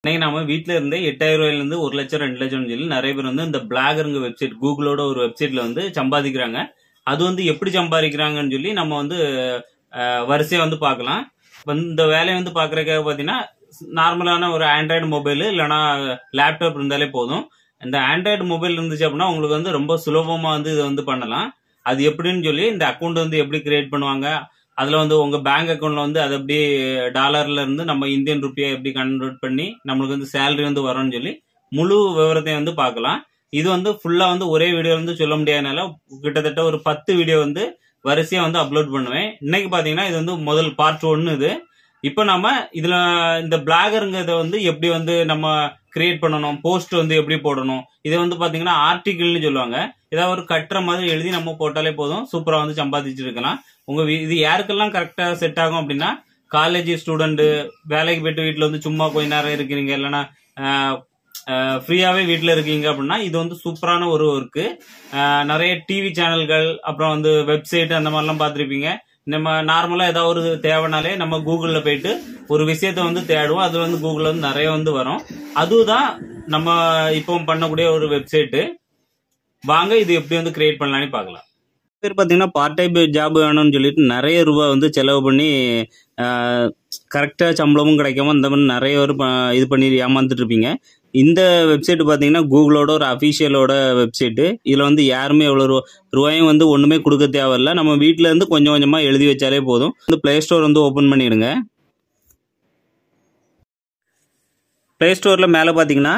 இன்னைக்கு நாம வீட்ல இருந்தே 8000 ரூபாயிலிருந்து 1 லட்சம் 2 லட்சம்னு சொல்லி நிறைய பேர் வந்து இந்த பிளாகருங்க வெப்சைட் கூகுளோட ஒரு வெப்சைட்ல வந்து சம்பாதிக்கிறாங்க. அது வந்து எப்படி சம்பாதிக்கிறாங்கன்னு சொல்லி நம்ம வந்து வரிசையா வந்து பார்க்கலாம். இந்த வேலையை வந்து பார்க்கறதுக்காக பார்த்தீங்கன்னா நார்மலான ஒரு ஆண்ட்ராய்டு மொபைல் இல்லைனா லேப்டாப் இருந்தாலே போதும். இந்த ஆண்ட்ராய்டு மொபைல் இருந்துச்சு அப்படின்னா உங்களுக்கு வந்து ரொம்ப சுலபமா வந்து இதை வந்து பண்ணலாம். அது எப்படின்னு சொல்லி இந்த அக்கௌண்ட் வந்து எப்படி கிரியேட் பண்ணுவாங்க, அதுல வந்து உங்க பேங்க் அக்கௌண்ட்ல வந்து அது எப்படி டாலர்ல இருந்து நம்ம இந்தியன் ருப்பியா எப்படி கன்வெர்ட் பண்ணி நம்மளுக்கு வந்து சேலரி வந்து வரும்னு சொல்லி முழு விவரத்தையும் வந்து பார்க்கலாம். இது வந்து ஃபுல்லா வந்து ஒரே வீடியோ வந்து சொல்ல முடியாதனால கிட்டத்தட்ட ஒரு 10 வீடியோ வந்து வரிசையா வந்து அப்லோட் பண்ணுவேன். இன்னைக்கு பாத்தீங்கன்னா இது வந்து முதல் பார்ட் 1 இது. இப்போ நம்ம இதுல இந்த பிளாகருங்கிறத வந்து எப்படி வந்து நம்ம கிரியேட் பண்ணணும், போஸ்ட் வந்து எப்படி போடணும், இதை வந்து பாத்தீங்கன்னா ஆர்டிகிள்னு சொல்லுவாங்க. ஏதாவது ஒரு கட்டுற மாதிரி எழுதி நம்ம போட்டாலே போதும், சூப்பரா வந்து சம்பாதிச்சு இருக்கலாம். இது யாருக்கெல்லாம் கரெக்டா செட் ஆகும் அப்படின்னா காலேஜ் ஸ்டூடெண்ட், வேலைக்கு போயிட்டு வீட்டுல வந்து சும்மா கொஞ்ச நேரம் இருக்கிறீங்க, இல்லைன்னா ஃப்ரீயாவே வீட்டுல இருக்கீங்க அப்படின்னா இது வந்து சூப்பரான ஒரு ஒர்க்கு. நிறைய டிவி சேனல்கள் அப்புறம் வந்து வெப்சைட் அந்த மாதிரிலாம் பார்த்துருப்பீங்க. நம்ம நார்மலா ஏதாவது ஒரு தேவைனாலே நம்ம கூகுள்ல போயிட்டு ஒரு விஷயத்த வந்து தேடுவோம், அது வந்து கூகுள்ல வந்து நிறைய வந்து வரும். அதுதான் நம்ம இப்போ பண்ணக்கூடிய ஒரு வெப்சைட்டு. வாங்க இது எப்படி வந்து கிரியேட் பண்ணலாம்னு பார்க்கலாம். பேர் பார்த்தீங்கன்னா பார்ட் டைம் ஜாப் வேணும்னு சொல்லிட்டு நிறைய ரூபாய் வந்து செலவு பண்ணி கரெக்டாக சம்பளமும் கிடைக்காம இந்த மாதிரி நிறைய பேர் இது பண்ணி ஏமாந்துட்டு இருப்பீங்க. இந்த வெப்சைட் பார்த்தீங்கன்னா கூகுளோட ஒரு அஃபீஷியலோட வெப்சைட்டு. இதில் வந்து யாருமே எவ்வளோ ரூபாயும் வந்து ஒன்றுமே கொடுக்க தேவையில்லை. நம்ம வீட்டில் இருந்து கொஞ்சம் கொஞ்சமாக எழுதி வச்சாலே போதும். வந்து பிளே ஸ்டோர் வந்து ஓப்பன் பண்ணிடுங்க. பிளே ஸ்டோரில் மேலே பார்த்தீங்கன்னா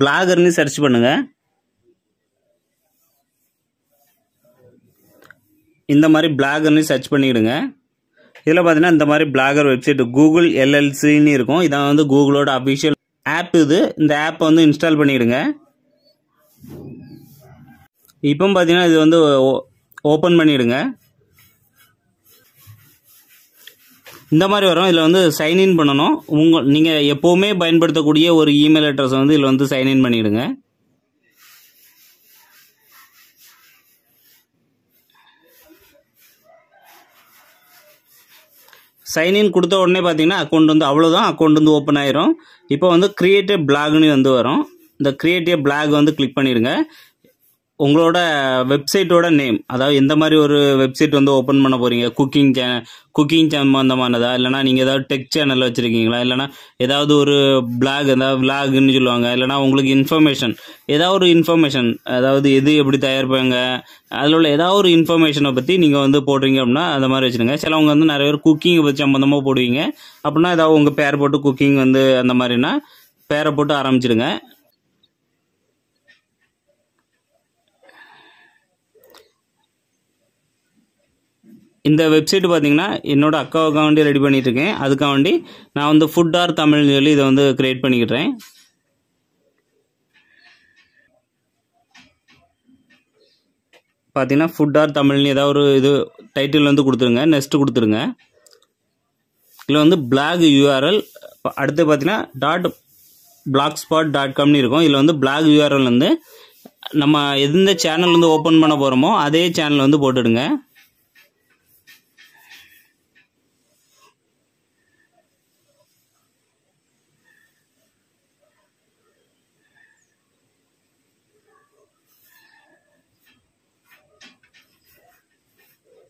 பிளாகர்னு சர்ச் பண்ணுங்கள். இந்த மாதிரி பிளாகர்னு சர்ச் பண்ணிவிடுங்க. இதில் பார்த்தீங்கன்னா இந்த மாதிரி பிளாகர் வெப்சைட் கூகுள் எல்எல்சின்னு இருக்கும். இதான் வந்து கூகுளோட அஃபிஷியல் ஆப். இது இந்த ஆப்பை வந்து இன்ஸ்டால் பண்ணிவிடுங்க. இப்போ பார்த்தீங்கன்னா இது வந்து ஓப்பன் பண்ணிவிடுங்க. இந்த மாதிரி வரும். இதில் வந்து சைன்இன் பண்ணணும். நீங்கள் எப்போவுமே பயன்படுத்தக்கூடிய ஒரு இமெயில் அட்ரஸ் வந்து இதில் வந்து சைன்இன் பண்ணிவிடுங்க. சைன்இன் கொடுத்த உடனே பார்த்தீங்கன்னா அக்கௌண்ட் வந்து அவ்வளோதான், அக்கௌண்ட் வந்து ஓப்பன் ஆயிரும். இப்போ வந்து கிரியேட் ஏ பிளாக்னு வந்து வரும். இந்த கிரியேட் ஏ பிளாக் வந்து கிளிக் பண்ணிடுங்க. உங்களோட வெப்சைட்டோட நேம், அதாவது எந்த மாதிரி ஒரு வெப்சைட் வந்து ஓப்பன் பண்ண போறீங்க, குக்கிங் சம்பந்தமானதா, இல்லைனா நீங்கள் ஏதாவது டெக் சேனல் வச்சுருக்கீங்களா, இல்லைனா ஏதாவது ஒரு பிளாக், ஏதாவது விளாக்னு சொல்லுவாங்க, இல்லைனா உங்களுக்கு இன்ஃபர்மேஷன், ஏதாவது ஒரு இன்ஃபர்மேஷன், அதாவது எது எப்படி தயாரிப்பாங்க அதில் உள்ள ஏதாவது ஒரு இன்ஃபர்மேஷனை பற்றி நீங்கள் வந்து போடுறீங்க அப்படின்னா அந்த மாதிரி வச்சுருங்க. சிலவங்க வந்து நிறைய பேர் குக்கிங்கை பற்றி சம்மந்தமாக போடுவீங்க அப்படின்னா ஏதாவது உங்கள் பேர் போட்டு குக்கிங் வந்து அந்த மாதிரினா பேரை போட்டு ஆரம்பிச்சிடுங்க. இந்த வெப்சைட் பார்த்தீங்கன்னா என்னோட அக்காவுக்காக வேண்டி ரெடி பண்ணிட்டு இருக்கேன். அதுக்காக வேண்டி நான் வந்து ஃபுட் ஆர் தமிழ்னு சொல்லி இதை வந்து கிரியேட் பண்ணிக்கிறேன். பார்த்தீங்கன்னா ஃபுட் ஆர் தமிழ்னு ஏதாவது ஒரு இது டைட்டில் வந்து கொடுத்துருங்க, நெக்ஸ்ட் கொடுத்துருங்க. இதில் வந்து பிளாக் யூஆர்எல், அடுத்து பார்த்தீங்கன்னா .blogspot.com இருக்கும். இதில் வந்து பிளாக் யூஆர்எல் வந்து நம்ம எந்த சேனல் வந்து ஓப்பன் பண்ண போகிறோமோ அதே சேனல் வந்து போட்டுடுங்க.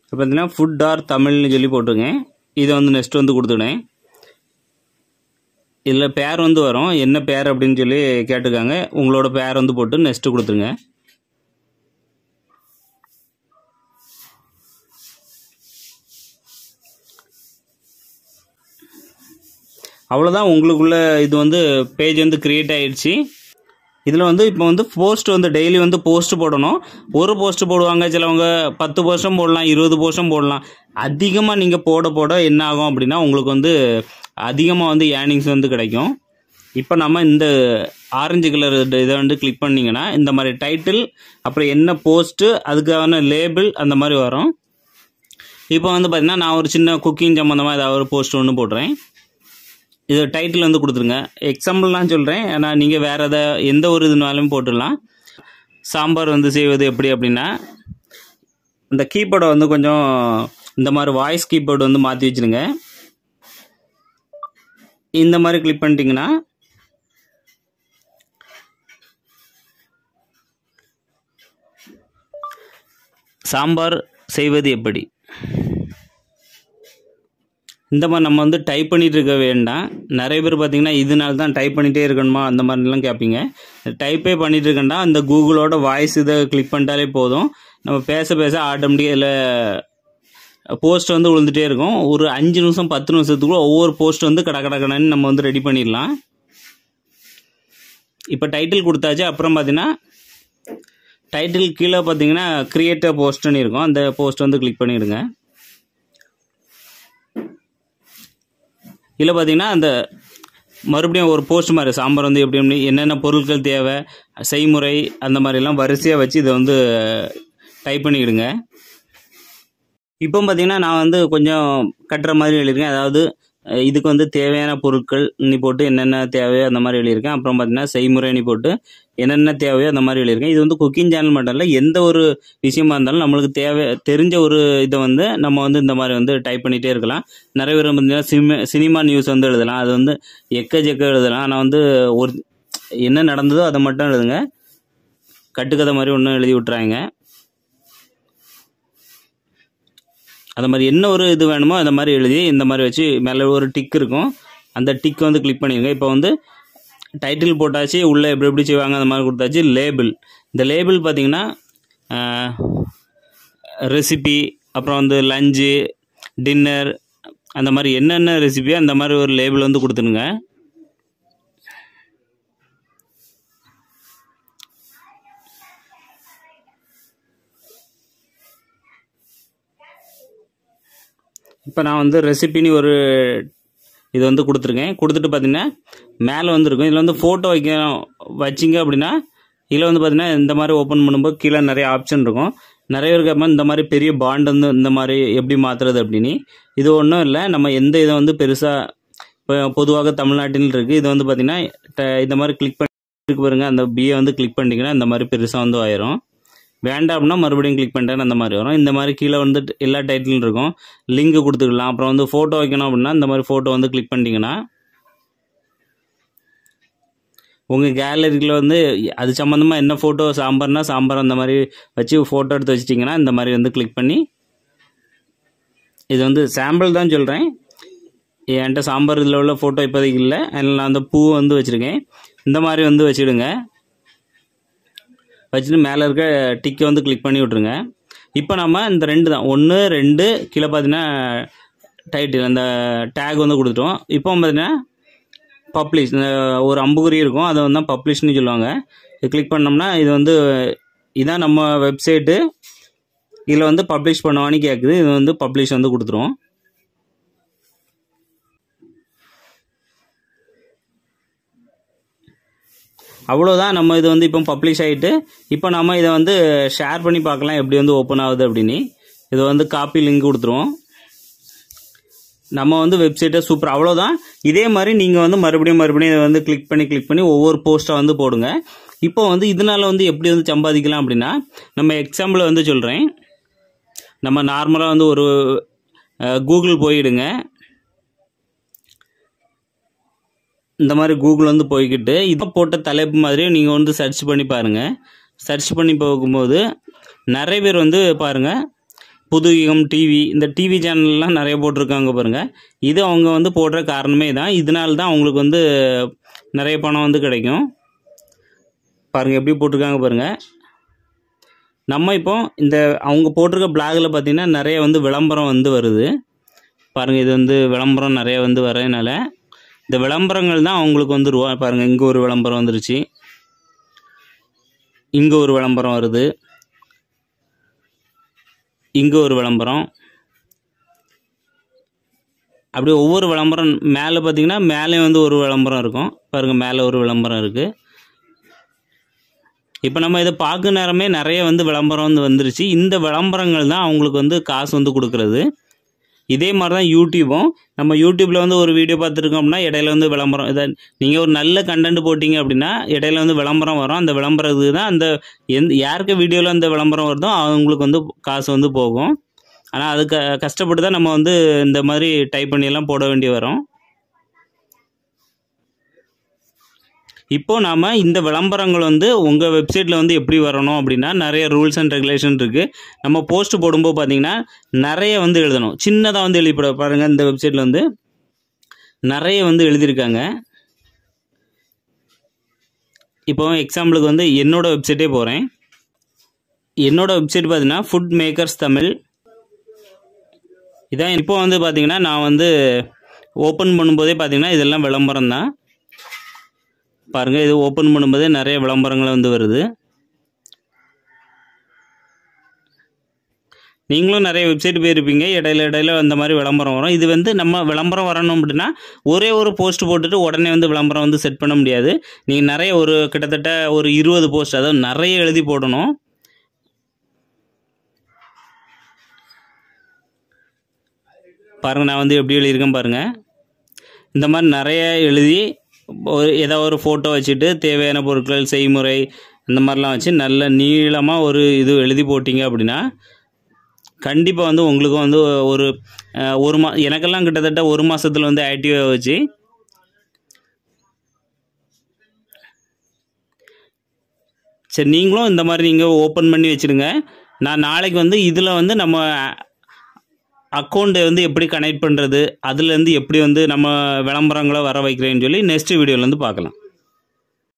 இப்போ பார்த்தீங்கன்னா ஃபுட் ஆர் தமிழ்னு சொல்லி போட்டிருக்கேன். இதை வந்து நெக்ஸ்ட் வந்து கொடுத்துடுறேன். இதில் பேர் வந்து வரும், என்ன பேர் அப்படின்னு சொல்லி கேட்டுக்காங்க. உங்களோட பேர் வந்து போட்டு நெக்ஸ்ட் கொடுத்துருங்க. அவ்வளோதான், உங்களுக்குள்ள இது வந்து பேஜ் வந்து கிரியேட் ஆயிடுச்சு. இதில் வந்து இப்போ வந்து போஸ்ட் வந்து டெய்லி வந்து போஸ்ட் போடணும். ஒரு போஸ்ட் போடுவாங்க, சிலவங்க 10 போஸ்ட்டும் போடலாம், 20 போஸ்ட்டும் போடலாம். அதிகமாக நீங்கள் போட என்ன ஆகும் அப்படின்னா உங்களுக்கு வந்து அதிகமாக வந்து ஏர்னிங்ஸ் வந்து கிடைக்கும். இப்போ நம்ம இந்த ஆரஞ்சு கலர் இதை வந்து கிளிக் பண்ணிங்கன்னா இந்த மாதிரி டைட்டில், அப்புறம் என்ன போஸ்ட்டு, அதுக்கான லேபிள் அந்த மாதிரி வரும். இப்போ வந்து பார்த்தீங்கன்னா நான் ஒரு சின்ன குக்கிங் சம்மந்தமாக ஏதாவது ஒரு போஸ்ட் ஒன்று போடுறேன். இது டைட்டில் வந்து கொடுத்துருங்க. எக்ஸாம்பிள் நான் சொல்கிறேன், ஆனால் நீங்கள் வேறு எந்த ஒரு இதுனாலும் போட்டுடலாம். சாம்பார் வந்து செய்வது எப்படி அப்படின்னா இந்த கீபோர்டை வந்து கொஞ்சம் இந்த மாதிரி வாய்ஸ் கீபோர்டு வந்து மாற்றி வச்சுருங்க. இந்த மாதிரி கிளிக் பண்ணிட்டீங்கன்னா சாம்பார் செய்வது எப்படி? இந்த மாதிரி நம்ம வந்து டைப் பண்ணிகிட்டு இருக்க வேண்டாம். நிறைய பேர் பார்த்திங்கன்னா இதனால தான் டைப் பண்ணிகிட்டே இருக்கணுமா அந்த மாதிரிலாம் கேட்பீங்க. டைப்பே பண்ணிகிட்டு இருக்கேன்டா இந்த கூகுளோட வாய்ஸ் இதை கிளிக் பண்ணிட்டாலே போதும். நம்ம பேச பேச ஆட்டோமேட்டிக்காக இல்லை போஸ்ட் வந்து விழுந்துகிட்டே இருக்கும். ஒரு 5 நிமிஷம் 10 நிமிஷத்துக்குள்ள ஒவ்வொரு போஸ்ட் வந்து கடன்னு நம்ம வந்து ரெடி பண்ணிடலாம். இப்போ டைட்டில் கொடுத்தாச்சு. அப்புறம் பார்த்தீங்கன்னா டைட்டில் கீழே பார்த்தீங்கன்னா கிரியேட் அ போஸ்ட்னு இருக்கும். அந்த போஸ்ட் வந்து கிளிக் பண்ணிவிடுங்க. இதில் பார்த்தீங்கன்னா அந்த மறுபடியும் ஒரு போஸ்ட் மாதிரி சாம்பார் வந்து எப்படி என்னென்ன பொருட்கள் தேவை, செய்முறை அந்த மாதிரிலாம் வரிசையாக வச்சு இதை வந்து டைப் பண்ணிக்கிடுங்க. இப்போ பார்த்தீங்கன்னா நான் வந்து கொஞ்சம் கட்டுற மாதிரி எழுதியிருக்கேன். அதாவது இதுக்கு வந்து தேவையான பொருட்கள் நீ போட்டு என்னென்ன தேவையோ அந்த மாதிரி எழுதியிருக்கேன். அப்புறம் பார்த்தீங்கன்னா செய்முறை நீ போட்டு என்னென்ன தேவையோ அந்த மாதிரி எழுதியிருக்கேன். இது வந்து குக்கிங் சேனல் மட்டும் இல்லை, எந்த ஒரு விஷயமா இருந்தாலும் நம்மளுக்கு தெரிஞ்ச ஒரு இதை வந்து நம்ம வந்து இந்த மாதிரி வந்து டைப் பண்ணிகிட்டே இருக்கலாம். நிறைய பேர் பார்த்தீங்கன்னா சினிமா நியூஸ் வந்து எழுதலாம். அது வந்து எக்கச்சக்க எழுதலாம். ஆனால் வந்து ஒரு என்ன நடந்ததோ அதை மட்டும் எழுதுங்க. கட்டுக்கதை மாதிரி ஒன்றும் எழுதி விட்டுறாங்க. அந்த மாதிரி என்ன ஒரு இது வேணுமோ அந்த மாதிரி எழுதி இந்த மாதிரி வச்சு மேலே ஒரு டிக் இருக்கும். அந்த டிக் வந்து கிளிக் பண்ணிடுங்க. இப்போ வந்து டைட்டில் போட்டாச்சு, உள்ளே எப்படி செய்வாங்க அந்த மாதிரி கொடுத்தாச்சு. லேபிள், இந்த லேபிள் பார்த்தீங்கன்னா ரெசிபி, அப்புறம் வந்து லஞ்சு, டின்னர், அந்த மாதிரி என்னென்ன ரெசிபியோ அந்த மாதிரி ஒரு லேபிள் வந்து கொடுத்துருங்க. இப்போ நான் வந்து ரெசிபின்னு ஒரு இது வந்து கொடுத்துருக்கேன். கொடுத்துட்டு பார்த்தீங்கன்னா மேலே வந்துருக்கும். இதில் வந்து ஃபோட்டோ வச்சிங்க அப்படின்னா இதில் வந்து பார்த்தீங்கன்னா இந்த மாதிரி ஓப்பன் பண்ணும்போது கீழே நிறைய ஆப்ஷன் இருக்கும். நிறைய பேருக்கு இந்த மாதிரி பெரிய பாண்ட் வந்து இந்த மாதிரி எப்படி மாற்றுறது அப்படின்னு. இது ஒன்றும் இல்லை, நம்ம எந்த இதை வந்து பெருசாக இப்போ பொதுவாக தமிழ்நாட்டில் இருக்குது. இது வந்து பார்த்தீங்கன்னா இந்த மாதிரி கிளிக் பண்ணி பாருங்கள். அந்த பிஏ வந்து கிளிக் பண்ணிட்டீங்கன்னா இந்த மாதிரி பெருசாக வந்து ஆயிரும். வேண்டாம் அப்படின்னா மறுபடியும் கிளிக் பண்ணிட்டேன்னு அந்த மாதிரி வரும். இந்த மாதிரி கீழே வந்து எல்லா டைட்டிலும் இருக்கும். லிங்க் கொடுத்துக்கலாம். அப்புறம் வந்து ஃபோட்டோ வைக்கணும் அப்படின்னா இந்த மாதிரி ஃபோட்டோ வந்து கிளிக் பண்ணிட்டீங்கன்னா உங்கள் கேலரியில் வந்து அது சம்மந்தமாக என்ன ஃபோட்டோ, சாம்பார்னா சாம்பார் அந்த மாதிரி வச்சு ஃபோட்டோ எடுத்து வச்சிட்டிங்கன்னா இந்த மாதிரி வந்து கிளிக் பண்ணி, இது வந்து சாம்பிள் தான் சொல்கிறேன். என்கிட்ட சாம்பார் இதில் உள்ள ஃபோட்டோ இப்போதைக்கு இல்லை, அதில் நான் அந்த பூ வந்து வச்சுருக்கேன். இந்த மாதிரி வந்து வச்சுடுங்க. வச்சுட்டு மேலே இருக்க டிக்கை வந்து கிளிக் பண்ணி விட்ருங்க. இப்போ நம்ம இந்த 2 தான் 1 2 கீழே பார்த்தீங்கன்னா டைட்டில் அந்த டேக் வந்து கொடுத்துட்டோம். இப்போ பார்த்தீங்கன்னா பப்ளிஷ் ஒரு அம்புக்குறி இருக்கும், அதை வந்து பப்ளிஷ்னு சொல்லுவாங்க. இது கிளிக் பண்ணோம்னா இது வந்து இதான் நம்ம வெப்சைட்டு. இதில் வந்து பப்ளிஷ் பண்ணுவான்னு கேட்குது. இது வந்து பப்ளிஷ் வந்து கொடுத்துருவோம். அவ்வளோதான். நம்ம இது வந்து இப்போ பப்ளிஷ் ஆகிட்டு இப்போ நம்ம இதை வந்து ஷேர் பண்ணி பார்க்கலாம் எப்படி வந்து ஓப்பன் ஆகுது அப்படின்னு. இதை வந்து காப்பி லிங்க் கொடுத்துருவோம். நம்ம வந்து வெப்சைட்டை சூப்பர். அவ்வளோதான். இதே மாதிரி நீங்கள் வந்து மறுபடியும் இதை வந்து கிளிக் பண்ணி ஒவ்வொரு போஸ்ட்டாக வந்து போடுங்க. இப்போ வந்து இதனால வந்து எப்படி வந்து சம்பாதிக்கலாம் அப்படின்னா, நம்ம எக்ஸாம்பிள் வந்து சொல்கிறேன். நம்ம நார்மலாக வந்து ஒரு கூகுள் போயிடுங்க. இந்த மாதிரி கூகுள் வந்து போய்கிட்டு இதை போட்ட தலைப்பு மாதிரி நீங்கள் வந்து சர்ச் பண்ணி பாருங்கள். சர்ச் பண்ணி போகும்போது நிறைய பேர் வந்து பாருங்கள், புதுயுகம் டிவி, இந்த டிவி சேனல்லாம் நிறைய போட்டிருக்காங்க பாருங்கள். இது அவங்க வந்து போடுற காரணமே தான். இதனால தான் அவங்களுக்கு வந்து நிறைய பணம் வந்து கிடைக்கும். பாருங்கள் எப்படி போட்டிருக்காங்க பாருங்கள். நம்ம இப்போ இந்த அவங்க போட்டிருக்க பிளாகில் பார்த்தீங்கன்னா நிறைய வந்து விளம்பரம் வந்து வருது பாருங்கள். இது வந்து விளம்பரம் நிறைய வந்து வரதுனால இந்த விளம்பரங்கள் தான் அவங்களுக்கு வந்து ரூபா. பாருங்கள், இங்கே ஒரு விளம்பரம் வந்துருச்சு, இங்கே ஒரு விளம்பரம் வருது, இங்கே ஒரு விளம்பரம். அப்படியே ஒவ்வொரு விளம்பரம் மேலே பார்த்தீங்கன்னா மேலே வந்து ஒரு விளம்பரம் இருக்கும் பாருங்கள். மேலே ஒரு விளம்பரம் இருக்குது. இப்போ நம்ம இதை பார்க்க நேரமே நிறைய வந்து விளம்பரம் வந்து வந்துருச்சு. இந்த விளம்பரங்கள் தான் அவங்களுக்கு வந்து காசு வந்து கொடுக்குறது. இதே மாதிரி தான் யூடியூபும். நம்ம யூடியூப்பில் வந்து ஒரு வீடியோ பார்த்துருக்கோம் அப்படின்னா இடையில வந்து விளம்பரம், இதை நீங்கள் ஒரு நல்ல கண்டென்ட் போட்டிங்க அப்படின்னா இடையில வந்து விளம்பரம் வரும். அந்த விளம்பரத்துக்கு தான் அந்த யாருக்கு வீடியோவில் அந்த விளம்பரம் வருதோ அவங்களுக்கு வந்து காசு வந்து போகும். ஆனால் அதுக்கு கஷ்டப்பட்டு தான் நம்ம வந்து இந்த மாதிரி டைப் பண்ணியெல்லாம் போட வேண்டி வரும். இப்போ நாம் இந்த விளம்பரங்கள் வந்து உங்கள் வெப்சைட்டில் வந்து எப்படி வரணும் அப்படின்னா நிறைய ரூல்ஸ் அண்ட் ரெகுலேஷன் இருக்குது. நம்ம போஸ்ட் போடும்போது பார்த்தீங்கன்னா நிறைய வந்து எழுதணும். சின்னதாக வந்து எழுதிப்பட பாருங்கள். இந்த வெப்சைட்டில் வந்து நிறைய வந்து எழுதியிருக்காங்க. இப்போ எக்ஸாம்பிளுக்கு வந்து என்னோடய வெப்சைட்டே போகிறேன். என்னோடய வெப்சைட் பார்த்தீங்கன்னா ஃபுட் மேக்கர்ஸ் தமிழ் இதான். இப்போ வந்து பார்த்தீங்கன்னா நான் வந்து ஓப்பன் பண்ணும்போதே பார்த்தீங்கன்னா இதெல்லாம் விளம்பரம் தான். பாருங்கள், இது ஓப்பன் பண்ணும்போதே நிறைய விளம்பரங்கள் வந்து வருது. நீங்களும் நிறைய வெப்சைட் போயிருப்பீங்க, இடையில அந்த மாதிரி விளம்பரம் வரும். இது வந்து நம்ம விளம்பரம் வரணும் அப்படின்னா ஒரே ஒரு போஸ்ட் போட்டுட்டு உடனே வந்து விளம்பரம் வந்து செட் பண்ண முடியாது. நீங்கள் நிறைய ஒரு கிட்டத்தட்ட ஒரு 20 போஸ்ட், அதாவது நிறைய எழுதி போடணும். பாருங்கள், நான் வந்து எப்படி எழுதியிருக்கேன் பாருங்கள். இந்த மாதிரி நிறைய எழுதி ஏதாவது ஒரு ஃபோட்டோ வச்சுட்டு தேவையான பொருட்கள், செய்முறை அந்த மாதிரிலாம் வச்சு நல்ல நீளமாக ஒரு இது எழுதி போட்டிங்க அப்படின்னா கண்டிப்பாக வந்து உங்களுக்கும் வந்து ஒரு எனக்கெல்லாம் கிட்டத்தட்ட 1 மாதத்தில் வந்து ஆக்டிவாக வச்சு. சரி, நீங்களும் இந்த மாதிரி நீங்கள் ஓப்பன் பண்ணி வச்சுடுங்க. நான் நாளைக்கு வந்து இதில் வந்து நம்ம அக்கௌண்ட்டை வந்து எப்படி கனெக்ட் பண்ணுறது, அதுலேருந்து எப்படி வந்து நம்ம விளம்பரங்களை வர வைக்கிறேன்னு சொல்லி நெக்ஸ்ட் வீடியோவில் வந்து பார்க்கலாம்.